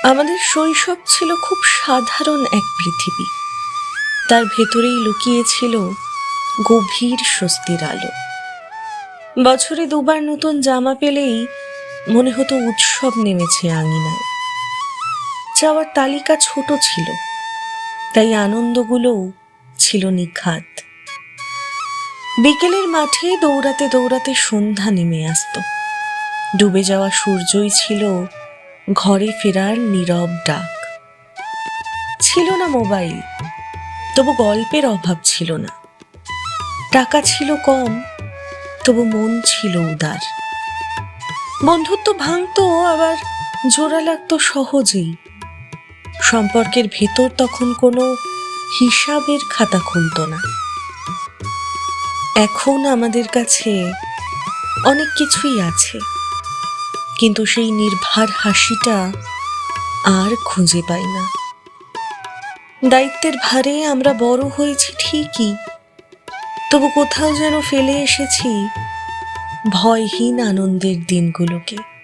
আমাদের শৈশব ছিল খুব সাধারণ এক পৃথিবী। তার ভেতরেই লুকিয়েছিল গভীর স্বস্তির আলো। বছরে দুবার নতুন জামা পেলেই মনে হতো উৎসব নেমেছে আঙিনায়। চাওয়ার তালিকা ছোট ছিল, তাই আনন্দগুলোও ছিল নিখাদ। বিকেলের মাঠে দৌড়াতে দৌড়াতে সন্ধ্যা নেমে আসত। ডুবে যাওয়া সূর্যই ছিল ঘরে ফেরার নীরব ডাক। ছিল না মোবাইল, তবু গল্পের অভাব ছিল না। টাকা ছিল কম, তবু মন ছিল উদার। বন্ধুত্ব ভাঙতো, আবার জোড়া লাগতো সহজেই। সম্পর্কের ভেতর তখন কোনো হিসাবের খাতা খুলত না। এখন আমাদের কাছে অনেক কিছুই আছে, কিন্তু সেই নির্ভার হাসিটা আর খুঁজে পাই না। দায়িত্বের ভারে আমরা বড় হয়েছি ঠিকই, তবু কোথাও যেন ফেলে এসেছি ভয়হীন আনন্দের দিনগুলোকে।